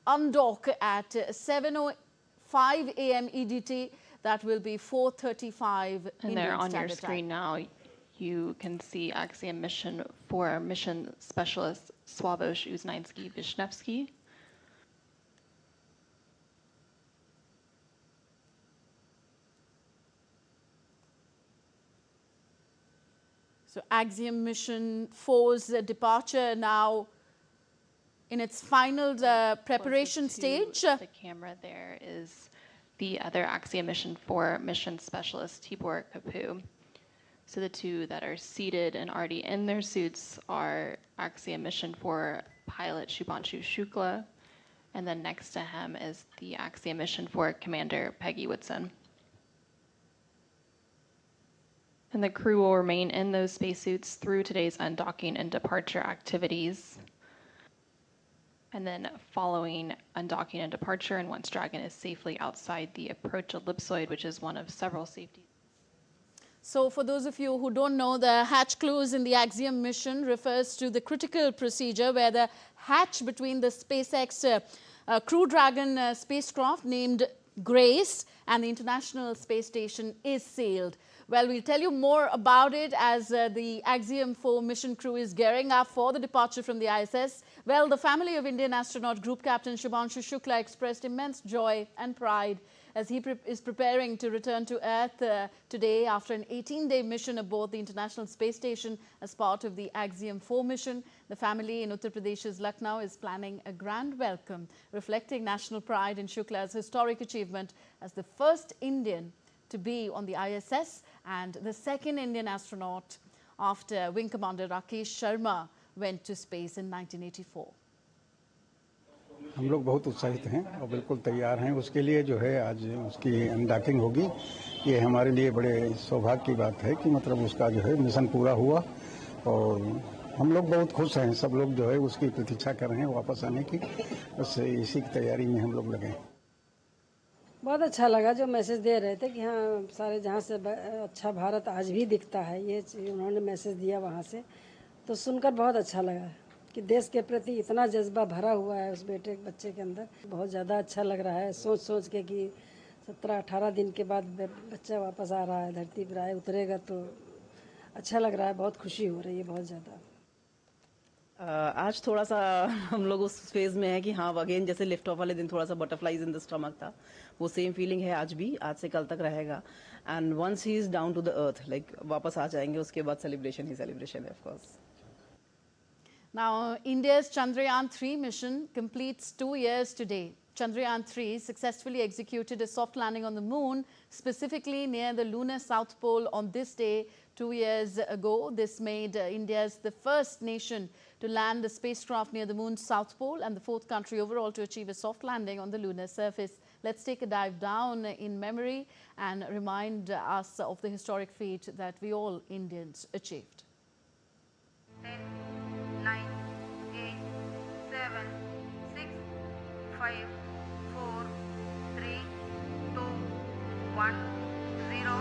undock at 7:05 a.m. EDT. That will be 4:35 And there on your screen now, you can see Axiom Mission 4 mission specialist Sławosz Uznański-Wiśniewski. So Axiom Mission 4's departure now in its final preparation stage. The camera there is the other Axiom Mission 4 mission specialist, Tibor Kapu. So the two that are seated and already in their suits are Axiom Mission 4 pilot Shubhanshu Shukla, and then next to him is the Axiom Mission 4 commander, Peggy Whitson. And the crew will remain in those spacesuits through today's undocking and departure activities. And then following undocking and departure, and once Dragon is safely outside the approach ellipsoid, which is one of several safety. So for those of you who don't know, the hatch close in the Axiom mission refers to the critical procedure where the hatch between the SpaceX Crew Dragon spacecraft named Grace and the International Space Station is sealed. Well, we'll tell you more about it as the Axiom 4 mission crew is gearing up for the departure from the ISS. Well, the family of Indian astronaut Group Captain Shubhanshu Shukla expressed immense joy and pride as he is preparing to return to Earth today after an 18-day mission aboard the International Space Station as part of the Axiom 4 mission. The family in Uttar Pradesh's Lucknow is planning a grand welcome, reflecting national pride in Shukla's historic achievement as the first Indian to be on the ISS and the second Indian astronaut after Wing Commander Rakesh Sharma went to space in 1984. हम लोग बहुत उत्साहित हैं और बिल्कुल तैयार हैं उसके लिए जो है आज उसकी अनडॉकिंग होगी ये हमारे लिए बड़े सौभाग्य की बात है कि मतलब उसका जो है मिशन पूरा हुआ और हम लोग बहुत खुश हैं सब लोग जो है उसकी प्रतीक्षा कर रहे हैं वापस आने की बस इसी की तैयारी में हम लोग लगे हैं बहुत अच्छा लगा जो मैसेज दे रहे थे कि हाँ सारे जहाँ से अच्छा भारत आज भी दिखता है ये उन्होंने मैसेज दिया वहाँ से तो सुनकर बहुत अच्छा लगा कि देश के प्रति इतना जज्बा भरा हुआ है उस बच्चे के अंदर बहुत ज़्यादा अच्छा लग रहा है सोच के कि 17-18 दिन के बाद बच्चा वापस आ रहा है धरती पर आए उतरेगा तो अच्छा लग रहा है बहुत खुशी हो रही है बहुत ज़्यादा आज थोड़ा सा हम लोग उस फेज में है कि हाँ अगेन जैसे लिफ्ट ऑफ वाले दिन थोड़ा सा बटरफ्लाइज इन द स्टमक था वो सेम फीलिंग है आज भी आज से कल तक रहेगा and once he is down to the earth like वापस आ जाएंगे उसके बाद सेलिब्रेशन ही सेलिब्रेशन है of course Now, India's Chandrayaan-3 mission completes 2 years today. Chandrayaan-3 successfully executed a soft landing on the moon, specifically near the lunar south pole on this day 2 years ago. This made India the first nation to land a spacecraft near the moon's south pole and the fourth country overall to achieve a soft landing on the lunar surface. Let's take a dive down in memory and remind us of the historic feat that we all Indians achieved. 10, 9, 8, 7, 6, 5, 4, 3, 2, 1, 0.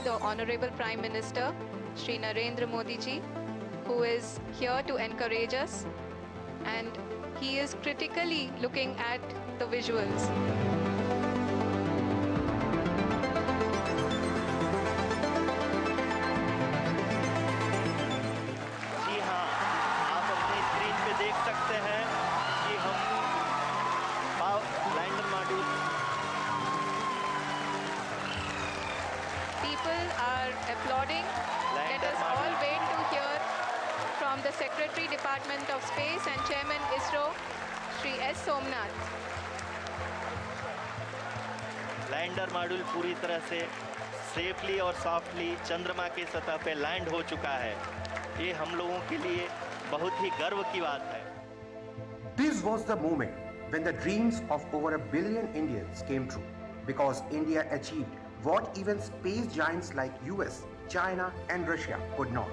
The Honorable Prime Minister, Shri Narendra Modi ji, who is here to encourage us, and he is critically looking at the visuals. जी हाँ, आप अपनी screen पे देख सकते हैं कि हम lander module People are applauding. Let us all wait to hear from the Secretary Department of Space and Chairman ISRO, Shri S. Somnath. Lander module पूरी तरह से सेफली और सॉफ्टली चंद्रमा की सतह पे लैंड हो चुका है ये हम लोगों के लिए बहुत ही गर्व की बात है This was the moment when the dreams of over 1 billion Indians came true because India achieved what even space giants like US, China and Russia could not.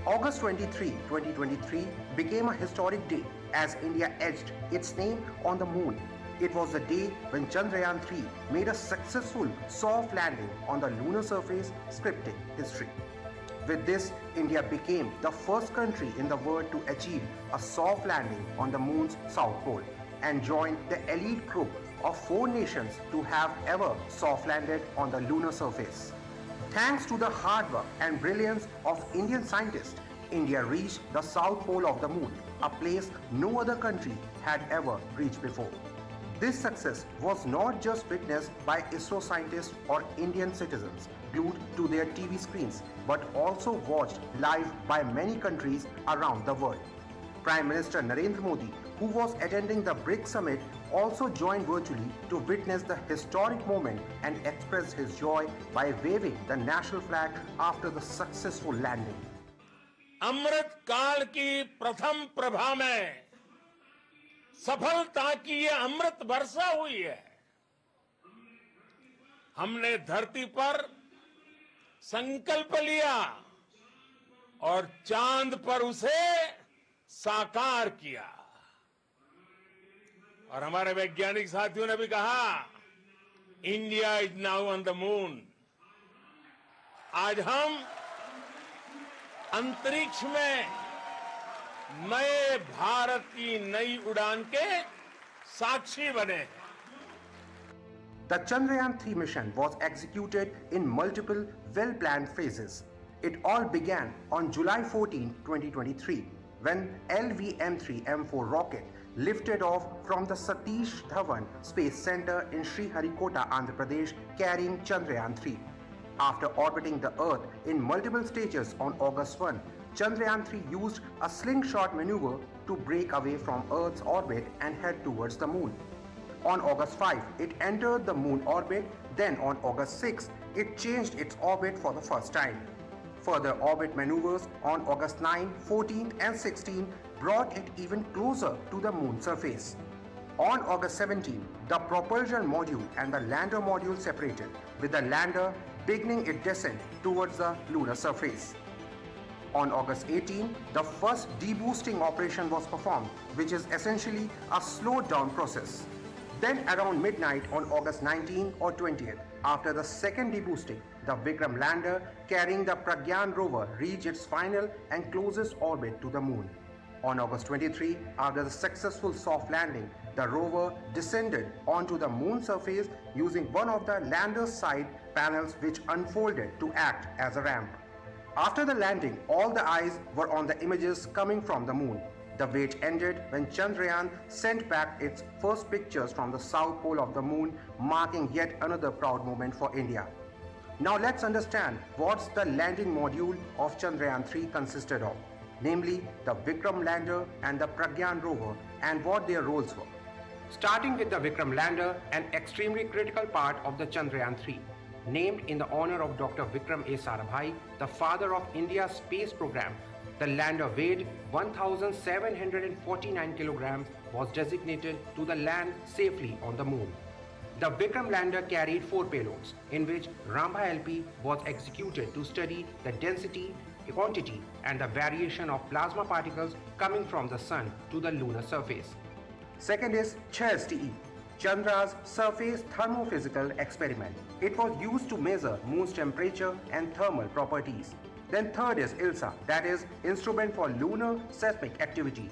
August 23, 2023 became a historic day as India etched its name on the moon. It was the day when Chandrayaan-3 made a successful soft landing on the lunar surface, scripting history. With this, India became the first country in the world to achieve a soft landing on the moon's south pole and joined the elite group of 4 nations to have ever soft landed on the lunar surface. Thanks to the hard work and brilliance of Indian scientists, India reached the south pole of the moon, a place no other country had ever reached before. This success was not just witnessed by ISRO scientists or Indian citizens glued to their TV screens, but also watched live by many countries around the world. Prime Minister Narendra Modi, who was attending the BRICS summit, also joined virtually to witness the historic moment and expressed his joy by waving the national flag after the successful landing. अमृत काल की प्रथम प्रभा में सफलता की ये अमृत वर्षा हुई है। हमने धरती पर संकल्प लिया और चांद पर उसे साकार किया। और हमारे वैज्ञानिक साथियों ने भी कहा, India is now on the moon. आज हम अंतरिक्ष में नए भारत की नई उड़ान के साक्षी बने हैं। The Chandrayaan-3 mission was executed in multiple well-planned phases. It all began on July 14, 2023, when LVM-3M4 rocket lifted off from the Satish Dhawan Space Center in Sriharikota, Andhra Pradesh, carrying Chandrayaan-3. After orbiting the Earth in multiple stages on August 1, Chandrayaan-3 used a slingshot maneuver to break away from Earth's orbit and head towards the Moon. On August 5, it entered the Moon orbit. Then on August 6, it changed its orbit for the first time. Further orbit maneuvers on August 9, 14 and 16 brought it even closer to the Moon surface. On August 17, the propulsion module and the lander module separated, with the lander beginning its descent towards the lunar surface. On August 18, the first deboosting operation was performed, which is essentially a slowed down process. Then around midnight on August 19 or 20th, after the second deboosting, the Vikram lander carrying the Pragyan rover reached its final and closest orbit to the Moon. On August 23, after the successful soft landing, the rover descended onto the Moon surface using one of the lander's side panels, which unfolded to act as a ramp. After the landing, all the eyes were on the images coming from the Moon. The wait ended when Chandrayaan sent back its first pictures from the south pole of the Moon, marking yet another proud moment for India. Now let's understand what the landing module of Chandrayaan-3 consisted of, namely the Vikram lander and the Pragyan rover, and what their roles were. Starting with the Vikram lander, an extremely critical part of the Chandrayaan-3, named in the honor of Dr. Vikram A. Sarabhai, the father of India's space program. The lander weighed 1,749 kilograms, was designated to the land safely on the Moon. The Vikram lander carried 4 payloads, in which Rambha LP was executed to study the density, quantity and the variation of plasma particles coming from the Sun to the lunar surface. Second is CHAS-TE, Chandra's Surface Thermophysical Experiment. It was used to measure Moon's temperature and thermal properties. Then third is ILSA, that is Instrument for Lunar Seismic Activity.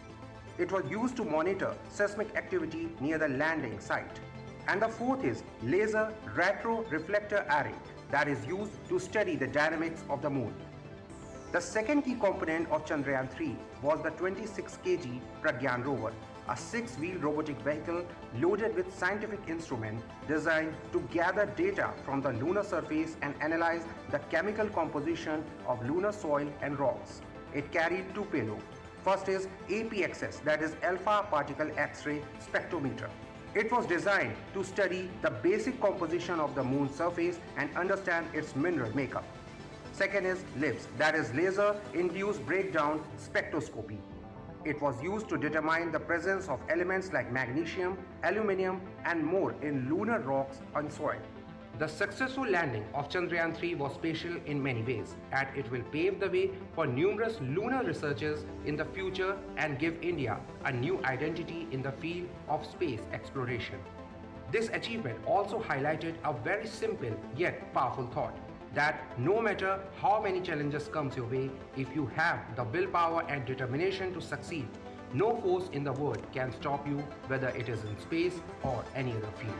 It was used to monitor seismic activity near the landing site. And the fourth is Laser Retro Reflector Array, that is used to study the dynamics of the Moon. The second key component of Chandrayaan-3 was the 26 kg Pragyan rover, a 6-wheel robotic vehicle loaded with scientific instruments designed to gather data from the lunar surface and analyze the chemical composition of lunar soil and rocks. It carried 2 payloads. First is APXS, that is Alpha Particle X-ray Spectrometer. It was designed to study the basic composition of the Moon's surface and understand its mineral makeup. Second is LIBS, that is Laser Induced Breakdown Spectroscopy. It was used to determine the presence of elements like magnesium, aluminium and more in lunar rocks and soil. The successful landing of Chandrayaan-3 was special in many ways, and it will pave the way for numerous lunar researches in the future and give India a new identity in the field of space exploration. This achievement also highlighted a very simple yet powerful thought, that no matter how many challenges comes your way, if you have the willpower and determination to succeed, no force in the world can stop you, whether it is in space or any other field.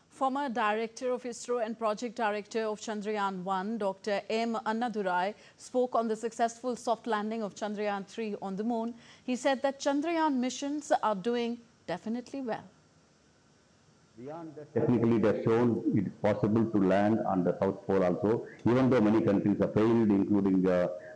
Former Director of ISRO and Project Director of Chandrayaan-1, Dr. M. Annadurai, spoke on the successful soft landing of Chandrayaan-3 on the moon. He said that Chandrayaan missions are doing definitely well. Beyond that, technically it has shown it is possible to land on the South Pole also, even though many countries have failed, including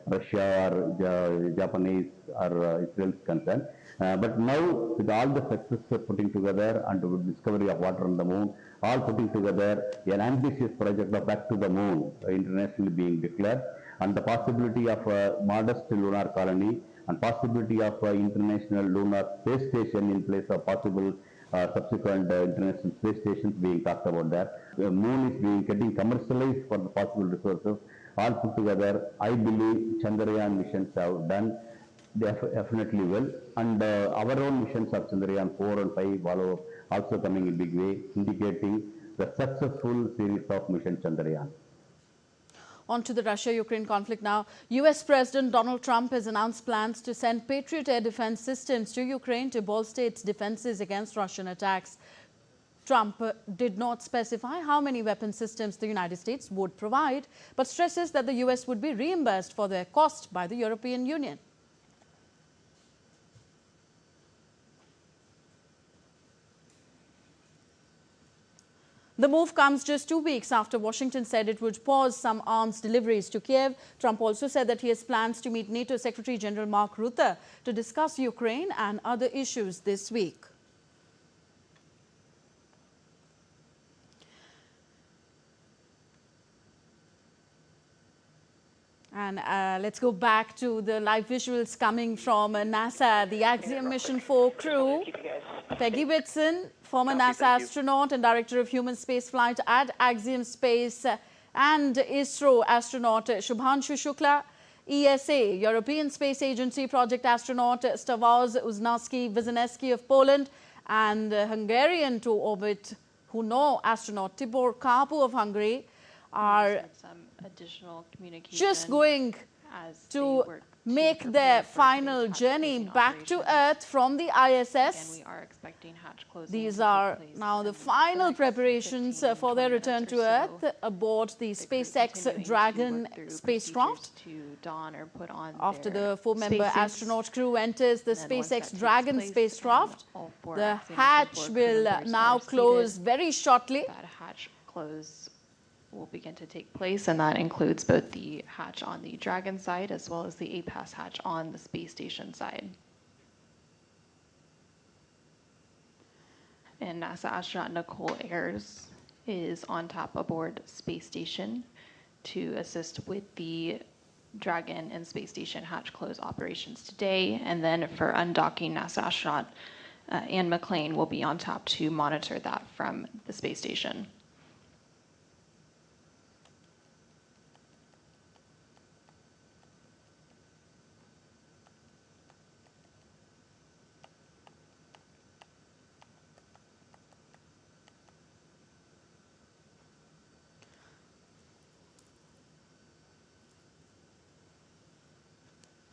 Russia or Japanese or Israel is concerned. But now, with all the success putting together and with discovery of water on the moon, all putting together an ambitious project of back to the moon internationally being declared, and the possibility of a modest lunar colony and possibility of international lunar space station in place of possible subsequent international space stations being talked about there. The moon is getting commercialized for the possible resources. All put together, I believe Chandrayaan missions have done definitely well, and our own missions of Chandrayaan 4 and 5 follow also coming in big way, indicating the successful series of mission Chandrayaan. On to the Russia-Ukraine conflict now. US President Donald Trump has announced plans to send Patriot air defense systems to Ukraine to bolster its defenses against Russian attacks. Trump did not specify how many weapon systems the United States would provide, but stresses that the US would be reimbursed for their cost by the European Union. The move comes just 2 weeks after Washington said it would pause some arms deliveries to Kiev. Trump also said that he has plans to meet NATO Secretary General Mark Rutte to discuss Ukraine and other issues this week. And let's go back to the live visuals coming from NASA, the Axiom Mission 4 crew. Peggy Whitson, former NASA astronaut and director of human spaceflight at Axiom Space, and ISRO astronaut Shubhanshu Shukla, ESA, European Space Agency project astronaut Sławosz Uznański-Wiśniewski of Poland, and Hungarian to orbit HUNOR astronaut Tibor Kapu of Hungary are just going to make their final journey back to Earth from the ISS. These are now the final preparations for their return to Earth aboard the SpaceX Dragon spacecraft. After the 4-member astronaut crew enters the SpaceX Dragon spacecraft, the hatch will now close very shortly. That hatch close will begin to take place, and that includes both the hatch on the Dragon side as well as the APAS hatch on the space station side. And NASA astronaut Nicole Ayers is on top aboard space station to assist with the Dragon and space station hatch close operations today. And then for undocking, NASA astronaut Anne McLean will be on top to monitor that from the space station.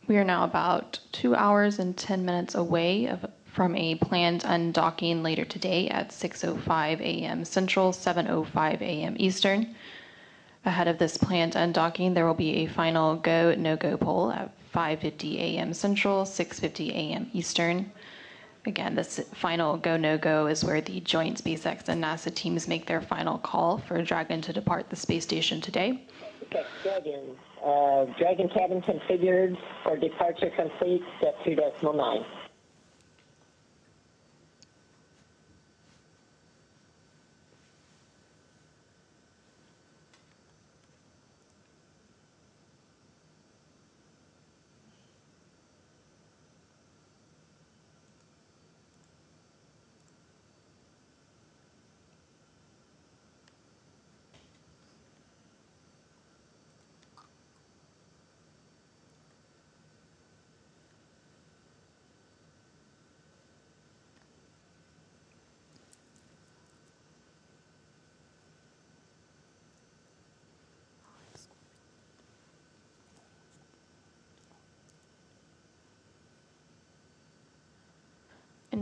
We are now about 2 hours and 10 minutes away from a planned undocking later today at 6:05 a.m. Central, 7:05 a.m. Eastern. Ahead of this planned undocking, there will be a final go, no-go poll at 5:50 a.m. Central, 6:50 a.m. Eastern. Again, this final go, no-go is where the joint SpaceX and NASA teams make their final call for Dragon to depart the space station today. Dragon cabin configured for departure complete, step 2.9.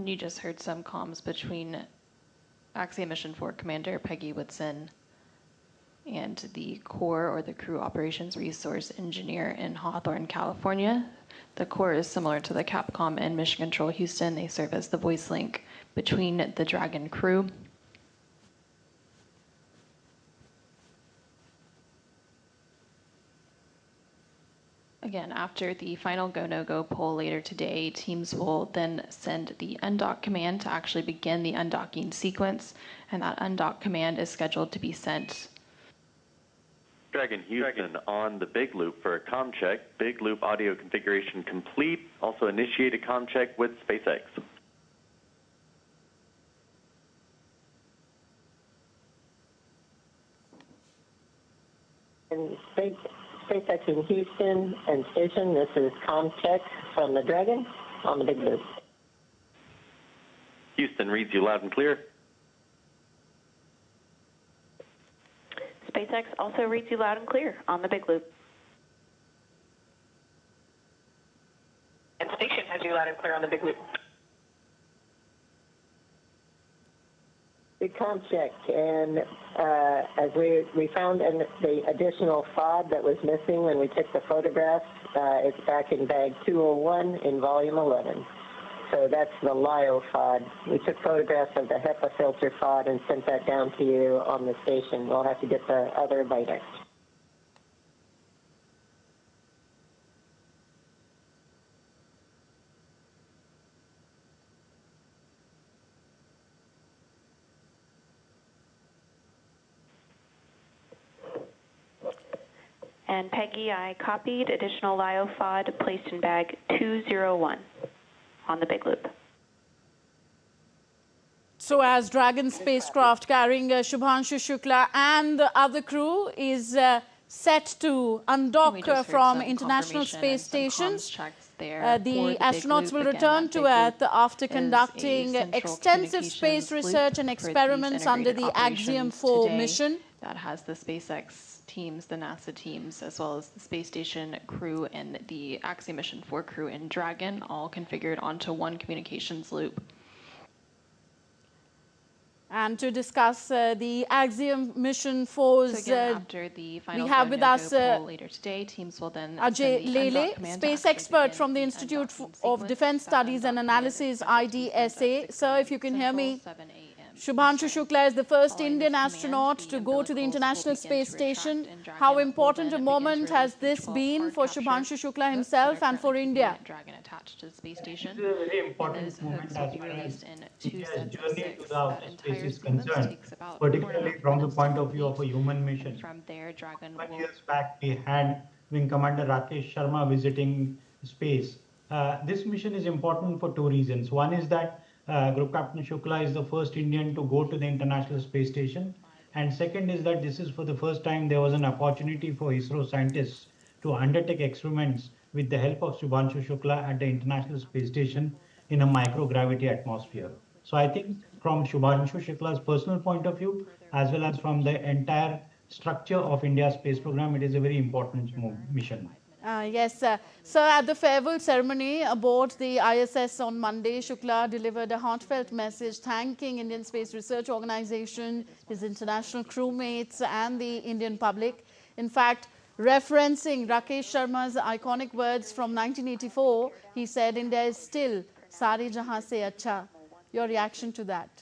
And you just heard some comms between Axiom Mission 4 Commander Peggy Whitson and the core or the crew operations resource engineer in Hawthorne, California. The core is similar to the Capcom and Mission Control Houston. They serve as the voice link between the Dragon crew. Again, after the final go, no-go poll later today, teams will then send the undock command to actually begin the undocking sequence, and that undock command is scheduled to be sent. Dragon Houston on the big loop for a comm check. Big loop audio configuration complete. Also initiate a comm check with SpaceX. And SpaceX in Houston and station, this is comm check from the Dragon on the big loop. Houston reads you loud and clear. SpaceX also reads you loud and clear on the big loop. And station has you loud and clear on the big loop. Big comm check, and as we found the additional FOD that was missing when we took the photographs, it's back in bag 201 in volume 11. So that's the LIO FOD. We took photographs of the HEPA filter FOD and sent that down to you on the station. We'll have to get the other later. And Peggy, I copied additional LIO FOD placed in bag 201 on the big loop. So as Dragon spacecraft carrying Shubhanshu Shukla and the other crew is set to undock from International Space Station, the astronauts will return to Earth after conducting extensive space research and experiments under the Axiom 4 mission. That has the SpaceX teams, the NASA teams, as well as the space station crew and the Axiom Mission 4 crew in Dragon, all configured onto one communications loop. And to discuss the Axiom Mission 4's, so again, after the final we have with us later today, teams will then Ajay Lele, space expert from the Institute of Defense Studies and Analysis, IDSA. Sir, if you can hear me. Shubhanshu Shukla is the first Indian astronaut to go to the International Space Station. How important a moment has this been for Shubhanshu Shukla himself and for India? Dragon attached to the space station. This is a very important moment as far as India's journey to the outer space is concerned, particularly from the point of view of a human mission. From there, Dragon 1 year back, we had Wing Commander Rakesh Sharma visiting space. This mission is important for two reasons. One is that Group Captain Shukla is the first Indian to go to the International Space Station. And second is that this is for the first time there was an opportunity for ISRO scientists to undertake experiments with the help of Shubhanshu Shukla at the International Space Station in a microgravity atmosphere. So I think from Shubhanshu Shukla's personal point of view, as well as from the entire structure of India's space program, it is a very important mission. Yes, sir. So at the farewell ceremony aboard the ISS on Monday, Shukla delivered a heartfelt message thanking Indian Space Research Organization, his international crewmates and the Indian public. In fact, referencing Rakesh Sharma's iconic words from 1984, he said, India is still Sare Jahan se acha. Your reaction to that?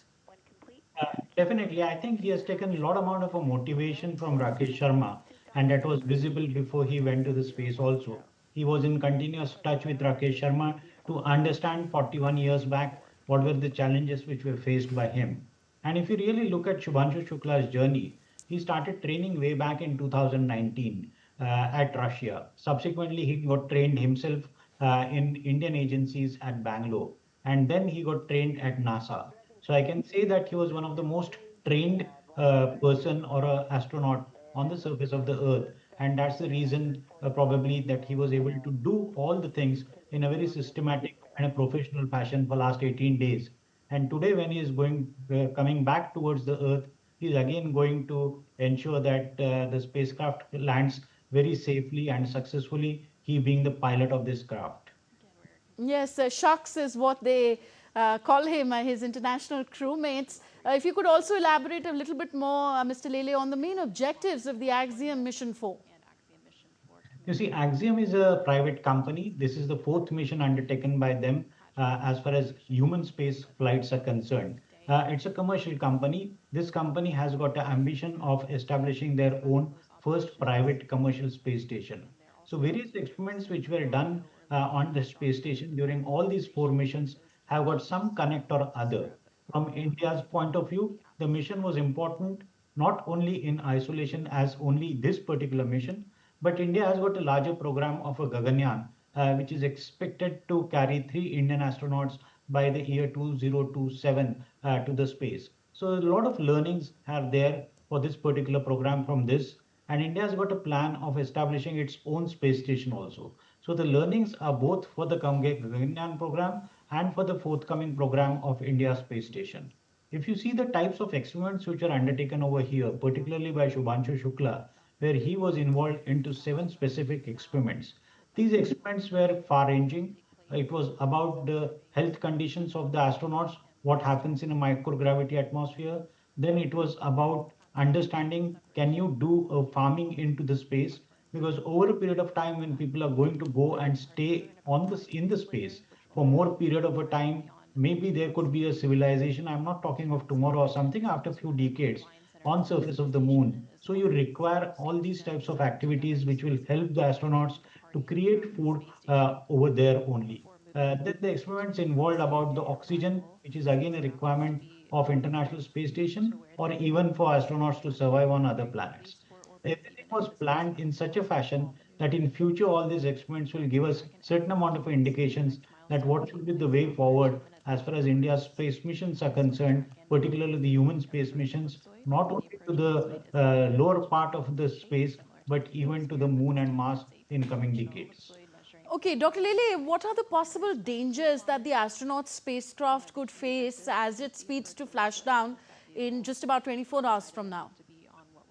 Definitely. I think he has taken a lot amount of a motivation from Rakesh Sharma. And that was visible before he went to the space also. He was in continuous touch with Rakesh Sharma to understand 41 years back what were the challenges which were faced by him. And if you really look at Shubhanshu Shukla's journey, he started training way back in 2019 at Russia. Subsequently, he got trained himself in Indian agencies at Bangalore. And then he got trained at NASA. So I can say that he was one of the most trained person or an astronaut on the surface of the Earth. And that's the reason probably that he was able to do all the things in a very systematic and a professional fashion for last 18 days. And today when he is coming back towards the Earth, he's again going to ensure that the spacecraft lands very safely and successfully, he being the pilot of this craft. Yes, shocks is what they call him his international crewmates. If you could also elaborate a little bit more, Mr. Lele, on the main objectives of the Axiom Mission 4. You see, Axiom is a private company. This is the 4th mission undertaken by them as far as human space flights are concerned. It's a commercial company. This company has got the ambition of establishing their own first private commercial space station. So various experiments which were done on the space station during all these 4 missions have got some connect or other. From India's point of view, the mission was important not only in isolation as only this particular mission, but India has got a larger program of a Gaganyaan, which is expected to carry 3 Indian astronauts by the year 2027 to the space. So a lot of learnings are there for this particular program from this. And India has got a plan of establishing its own space station also. So the learnings are both for the Gaganyaan program and for the forthcoming program of India Space Station. If you see the types of experiments which are undertaken over here, particularly by Shubhanshu Shukla, where he was involved into 7 specific experiments. These experiments were far-ranging. It was about the health conditions of the astronauts, what happens in a microgravity atmosphere. Then it was about understanding, can you do a farming into the space? Because over a period of time when people are going to go and stay on this in the space for more period of a time, maybe there could be a civilization. I'm not talking of tomorrow or something, after a few decades on surface of the moon. So you require all these types of activities which will help the astronauts to create food over there only. Then the experiments involved about the oxygen, which is again a requirement of International Space Station or even for astronauts to survive on other planets. Everything was planned in such a fashion that in future all these experiments will give us certain amount of indications that what should be the way forward as far as India's space missions are concerned, particularly the human space missions, not only to the lower part of the space, but even to the moon and Mars in coming decades. Okay, Dr. Lele, what are the possible dangers that the astronaut spacecraft could face as it speeds to flash down in just about 24 hours from now?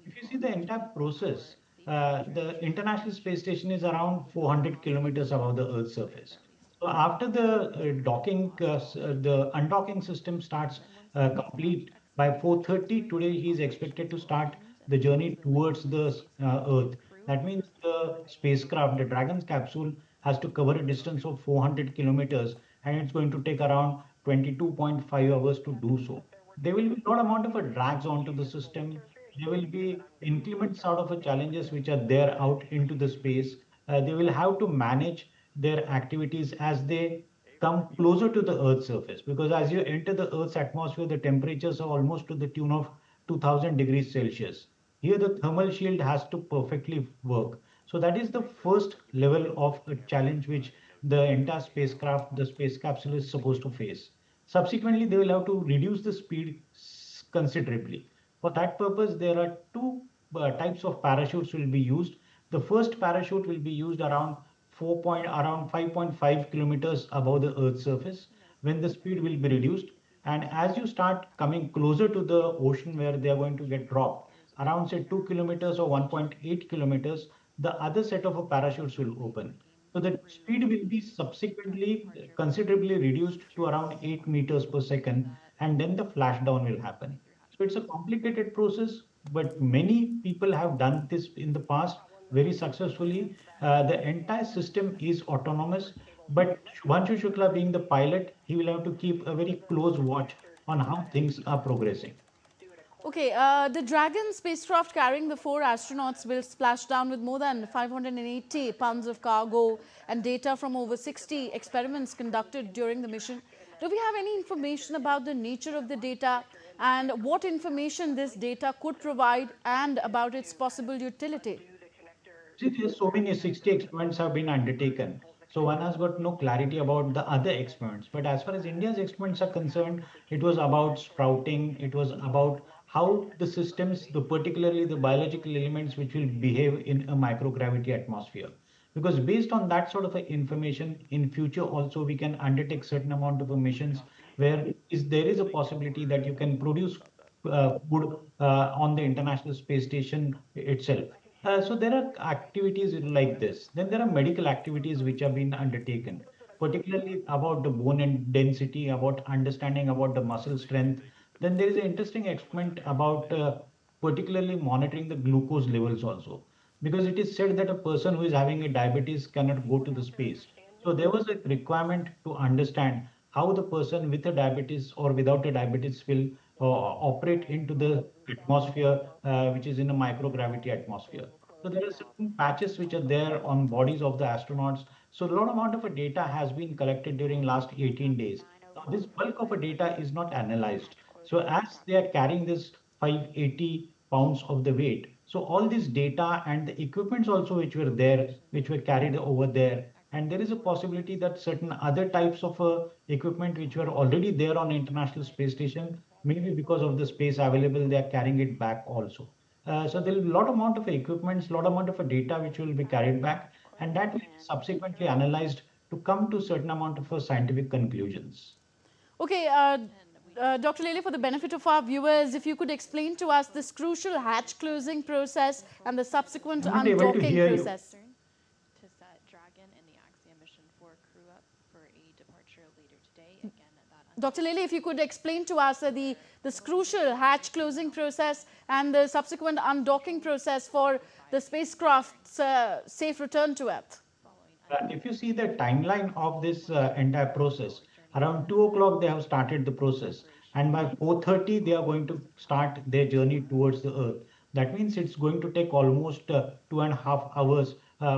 If you see the entire process, the International Space Station is around 400 kilometers above the Earth's surface. So after the docking, the undocking system starts complete by 4:30 today, he is expected to start the journey towards the Earth. That means the spacecraft, the Dragon capsule, has to cover a distance of 400 kilometers, and it's going to take around 22.5 hours to do so. There will be a lot amount of drags onto the system. There will be inclement sort of challenges which are there out into the space. They will have to manage their activities as they come closer to the Earth's surface, because as you enter the Earth's atmosphere, the temperatures are almost to the tune of 2000 degrees Celsius. Here the thermal shield has to perfectly work. So that is the first level of a challenge which the entire spacecraft, the space capsule is supposed to face. Subsequently, they will have to reduce the speed considerably. For that purpose, there are 2 types of parachutes will be used. The first parachute will be used around 5.5 kilometers above the Earth's surface, when the speed will be reduced. And as you start coming closer to the ocean where they are going to get dropped, around say 2 kilometers or 1.8 kilometers, the other set of parachutes will open. So the speed will be subsequently considerably reduced to around 8 meters per second, and then the flashdown will happen. So it's a complicated process, but many people have done this in the past very successfully. The entire system is autonomous, but Shubhanshu Shukla being the pilot, he will have to keep a very close watch on how things are progressing. Okay, the Dragon spacecraft carrying the 4 astronauts will splash down with more than 580 pounds of cargo and data from over 60 experiments conducted during the mission. Do we have any information about the nature of the data and what information this data could provide and about its possible utility? See, there's so many 60 experiments have been undertaken. So one has got no clarity about the other experiments. But as far as India's experiments are concerned, it was about sprouting. It was about how the systems, particularly the biological elements which will behave in a microgravity atmosphere. Because based on that sort of information, in future also we can undertake certain amount of missions where there is a possibility that you can produce food on the International Space Station itself. So there are activities like this. Then there are medical activities which have been undertaken. particularly about the bone and density, about understanding about the muscle strength. Then there is an interesting experiment about particularly monitoring the glucose levels also, because it is said that a person who is having a diabetes cannot go to the space. So there was a requirement to understand how the person with a diabetes or without a diabetes will operate into the atmosphere, which is in a microgravity atmosphere. So there are certain patches which are there on bodies of the astronauts. So a lot amount of data has been collected during last 18 days. Now this bulk of a data is not analyzed. So as they are carrying this 580 pounds of the weight, so all this data and the equipments also which were there, which were carried over there, and there is a possibility that certain other types of equipment which were already there on International Space Station, maybe because of the space available, they are carrying it back also. So there is a lot amount of equipments, lot amount of data which will be carried back, and that will be subsequently analyzed to come to certain amount of scientific conclusions. Okay, Dr. Lele, for the benefit of our viewers, if you could explain to us this crucial hatch closing process and the subsequent I'm not able to undocking hear you. process. To set Dragon and the Axiom mission for crew up for a departure later today. Again, at that. Dr. Lele, if you could explain to us this crucial hatch closing process and the subsequent undocking process for the spacecraft's safe return to Earth. If you see the timeline of this entire process, around 2 o'clock they have started the process, and by 4:30 they are going to start their journey towards the Earth. That means it's going to take almost 2.5 hours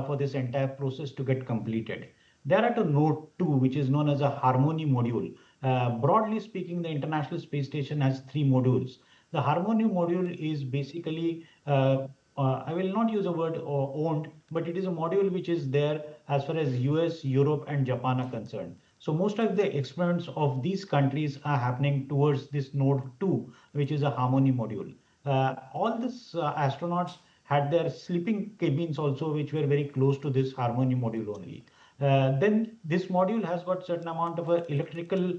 for this entire process to get completed. They are at a node 2, which is known as a Harmony module. Broadly speaking, the International Space Station has 3 modules. The Harmony module is basically I will not use the word owned, but it is a module which is there as far as US, Europe, and Japan are concerned. So most of the experiments of these countries are happening towards this node 2, which is a Harmony module. All these astronauts had their sleeping cabins also, which were very close to this Harmony module only. Then this module has got certain amount of electrical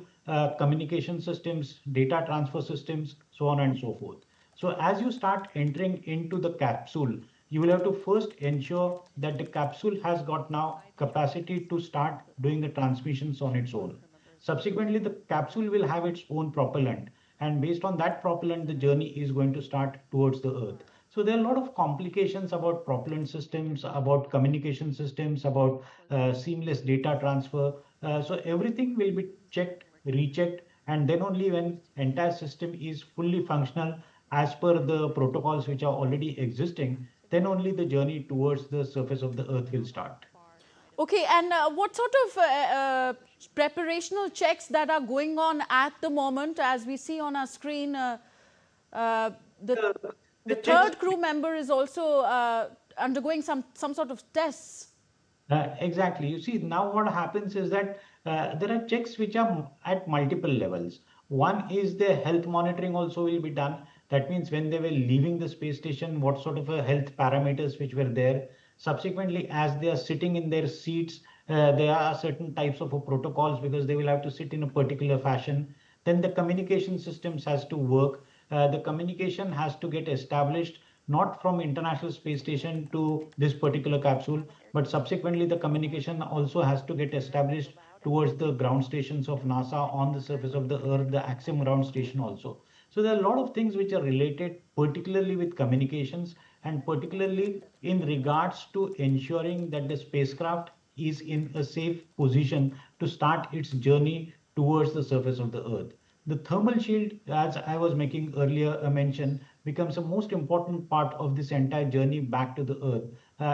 communication systems, data transfer systems, so on and so forth. So as you start entering into the capsule, you will have to first ensure that the capsule has got now capacity to start doing the transmissions on its own. Subsequently, the capsule will have its own propellant, and based on that propellant, the journey is going to start towards the Earth. So there are a lot of complications about propellant systems, about communication systems, about seamless data transfer. So everything will be checked, rechecked, and then only when entire system is fully functional as per the protocols which are already existing, then only the journey towards the surface of the Earth will start. Okay, and what sort of preparational checks that are going on at the moment? As we see on our screen, the third crew member is also undergoing some sort of tests. Exactly. You see, now what happens is that there are checks which are at multiple levels. One is the health monitoring also will be done. That means when they were leaving the space station, what sort of health parameters which were there. Subsequently, as they are sitting in their seats, there are certain types of protocols because they will have to sit in a particular fashion. Then the communication systems has to work. The communication has to get established not from International Space Station to this particular capsule, but subsequently the communication also has to get established towards the ground stations of NASA on the surface of the Earth, the Axiom ground station also. So there are a lot of things which are related particularly with communications and particularly in regards to ensuring that the spacecraft is in a safe position to start its journey towards the surface of the Earth. The thermal shield, as I was making earlier a mention, becomes a most important part of this entire journey back to the Earth.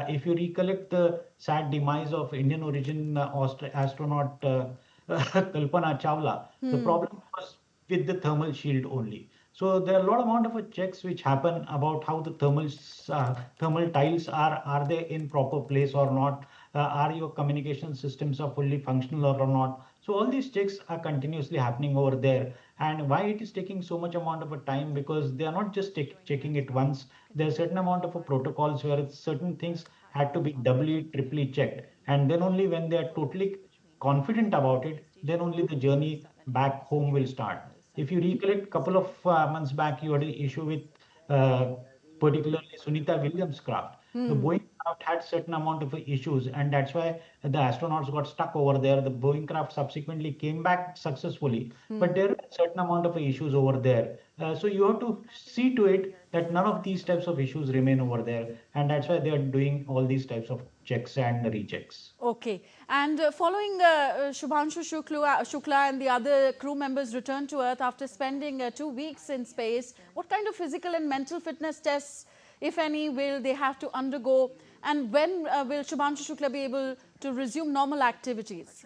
If you recollect the sad demise of Indian origin astronaut Kalpana Chawla, the problem was with the thermal shield only. So there are a lot amount of checks which happen about how the thermal tiles are they in proper place or not? Are your communication systems are fully functional or not? So all these checks are continuously happening over there. And why it is taking so much amount of a time? Because they are not just checking it once. There are certain amount of protocols where certain things had to be doubly, triply checked. And then only when they are totally confident about it, then only the journey back home will start. If you recollect, a couple of months back, you had an issue with particularly Sunita Williams' craft. The Boeing craft had certain amount of issues, and that's why the astronauts got stuck over there. The Boeing craft subsequently came back successfully, but there are certain amount of issues over there. So you have to see to it that none of these types of issues remain over there, and that's why they are doing all these types of checks and rechecks. Okay. And following Shubhanshu Shukla and the other crew members returned to Earth after spending 2 weeks in space, what kind of physical and mental fitness tests, if any, will they have to undergo? And when will Shubhanshu Shukla be able to resume normal activities?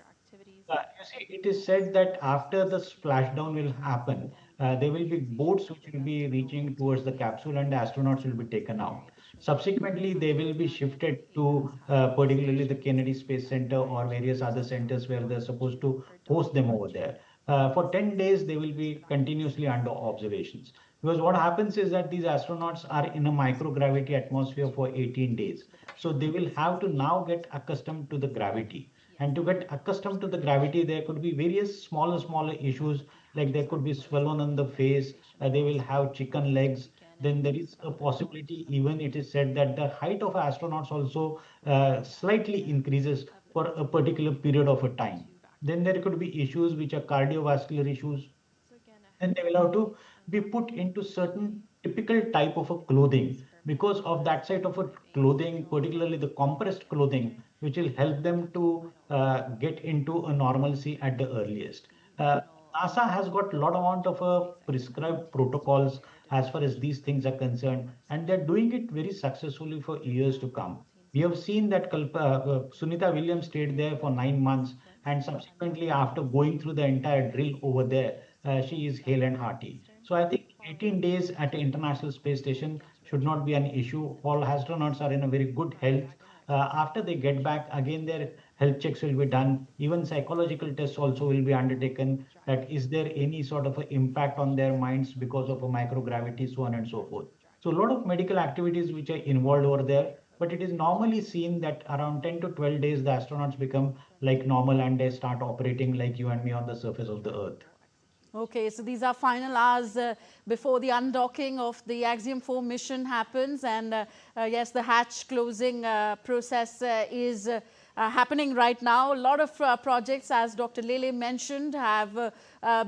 You see, it is said that after the splashdown will happen, there will be boats which will be reaching towards the capsule and the astronauts will be taken out. Subsequently, they will be shifted to particularly the Kennedy Space Center or various other centers where they're supposed to host them over there. For 10 days, they will be continuously under observations. Because what happens is that these astronauts are in a microgravity atmosphere for 18 days. So they will have to now get accustomed to the gravity. And to get accustomed to the gravity, there could be various smaller issues, like there could be swelling on the face, they will have chicken legs. Then there is a possibility, even it is said that the height of astronauts also slightly increases for a particular period of a time. Then there could be issues which are cardiovascular issues, and they will have to be put into certain typical type of a clothing. Because of that side of a clothing, particularly the compressed clothing, which will help them to get into a normalcy at the earliest. NASA has got a lot amount of prescribed protocols as far as these things are concerned, and they're doing it very successfully for years to come. We have seen that Sunita Williams stayed there for 9 months, and subsequently, after going through the entire drill over there, she is hale and hearty. So I think 18 days at the International Space Station should not be an issue. All astronauts are in a very good health. After they get back, again their health checks will be done. Even psychological tests also will be undertaken. That is there any sort of an impact on their minds because of a microgravity, so on and so forth. So a lot of medical activities which are involved over there. But it is normally seen that around 10 to 12 days, the astronauts become like normal and they start operating like you and me on the surface of the Earth. Okay, so these are final hours before the undocking of the Axiom 4 mission happens, and yes, the hatch closing process is happening right now. A lot of projects, as Dr. Lele mentioned, have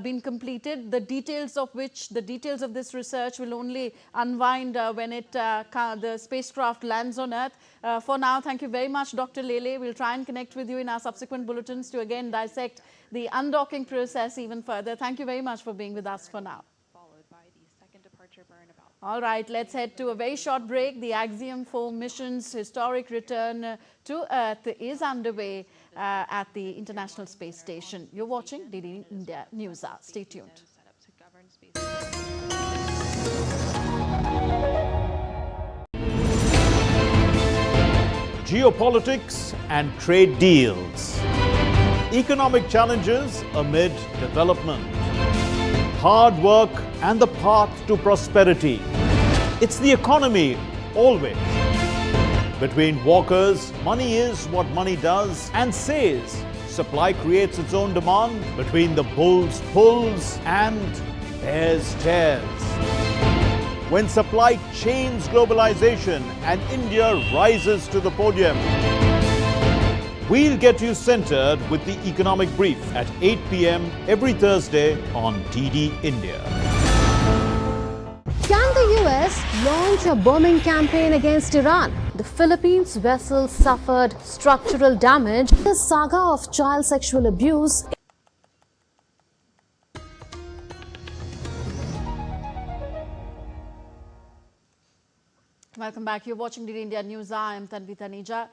been completed, the details of this research will only unwind when the spacecraft lands on Earth. For now, thank you very much, Dr. Lele. We'll try and connect with you in our subsequent bulletins to again dissect the undocking process even further. Thank you very much for being with us for now. All right, let's head to a very short break. The Axiom 4 mission's historic return to Earth is underway at the International Space Station. You're watching DD India News Hour. Stay tuned. Geopolitics and trade deals. Economic challenges amid development. Hard work and the path to prosperity. It's the economy, always. Between walkers, money is what money does and says. Supply creates its own demand. Between the bulls pulls and bears tears. When supply chains globalization and India rises to the podium. We'll get you centered with the Economic Brief at 8 p.m. every Thursday on DD India. Can the US launch a bombing campaign against Iran? The Philippines vessel suffered structural damage. The saga of child sexual abuse. Welcome back. You're watching DD India News. I am Tanvi Taneja.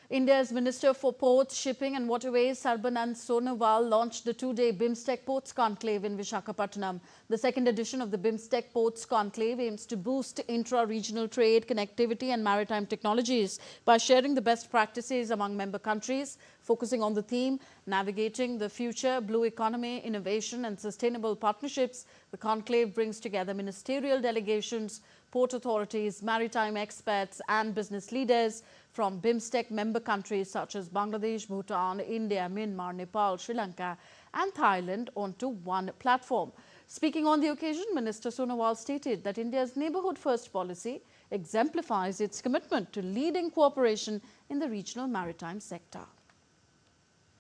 India's Minister for Ports, Shipping and Waterways, Sarbanand Sonowal, launched the two-day BIMSTEC Ports Conclave in Visakhapatnam. The second edition of the BIMSTEC Ports Conclave aims to boost intra-regional trade, connectivity and maritime technologies by sharing the best practices among member countries, focusing on the theme, navigating the future, blue economy, innovation and sustainable partnerships. The conclave brings together ministerial delegations, port authorities, maritime experts and business leaders from BIMSTEC member countries such as Bangladesh, Bhutan, India, Myanmar, Nepal, Sri Lanka and Thailand onto one platform. Speaking on the occasion, Minister Sonowal stated that India's neighbourhood first policy exemplifies its commitment to leading cooperation in the regional maritime sector.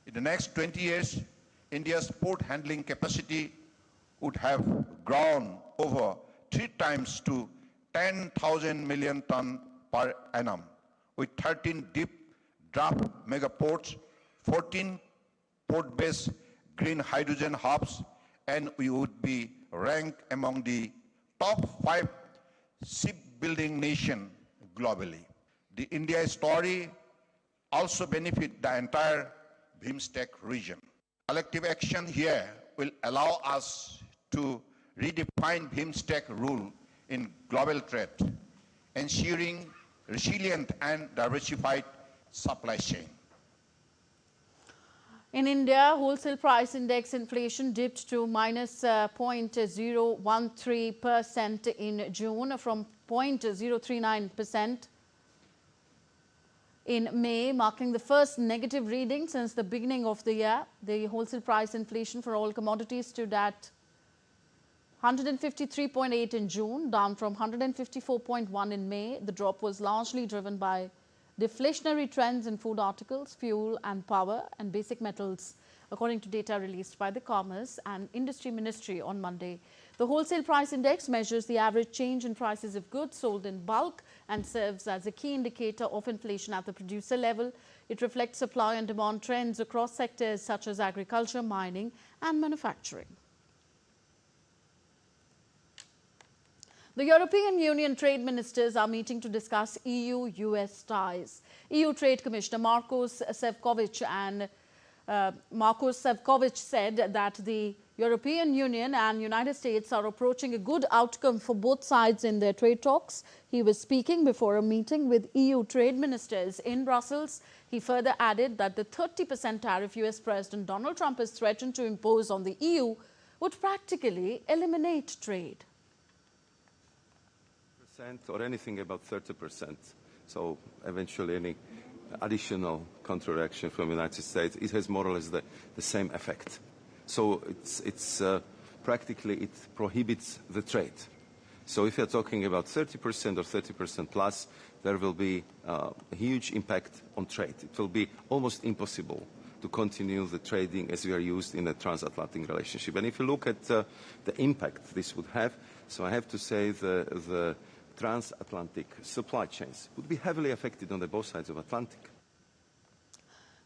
In the next 20 years, India's port handling capacity would have grown over 3 times to 10,000 million ton per annum, with 13 deep draft megaports, 14 port-based green hydrogen hubs, and we would be ranked among the top 5 shipbuilding nations globally. The India story also benefits the entire BIMSTEC region. Collective action here will allow us to redefine BIMSTEC rule in global trade, ensuring resilient and diversified supply chain. In India, wholesale price index inflation dipped to minus 0.013% in June from 0.039% in May, marking the first negative reading since the beginning of the year. The wholesale price inflation for all commodities stood at 153.8 in June, down from 154.1 in May. The drop was largely driven by deflationary trends in food articles, fuel and power and basic metals, according to data released by the Commerce and Industry Ministry on Monday. The wholesale price index measures the average change in prices of goods sold in bulk and serves as a key indicator of inflation at the producer level. It reflects supply and demand trends across sectors such as agriculture, mining and manufacturing. The European Union trade ministers are meeting to discuss EU-US ties. EU Trade Commissioner Marcos Sefcovic said that the European Union and United States are approaching a good outcome for both sides in their trade talks. He was speaking before a meeting with EU trade ministers in Brussels. He further added that the 30% tariff US President Donald Trump has threatened to impose on the EU would practically eliminate trade. Or anything about 30%. So eventually any additional counteraction from the United States, it has more or less the same effect. So it's practically it prohibits the trade. So if you're talking about 30% or 30% plus, there will be a huge impact on trade. It will be almost impossible to continue the trading as we are used in a transatlantic relationship. And if you look at the impact this would have, so I have to say the transatlantic supply chains would be heavily affected on both sides of Atlantic.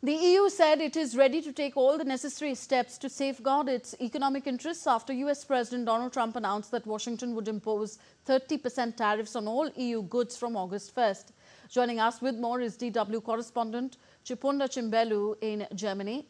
The EU said it is ready to take all the necessary steps to safeguard its economic interests after US President Donald Trump announced that Washington would impose 30% tariffs on all EU goods from August 1st. Joining us with more is DW correspondent Chipunda Chimbelu in Germany.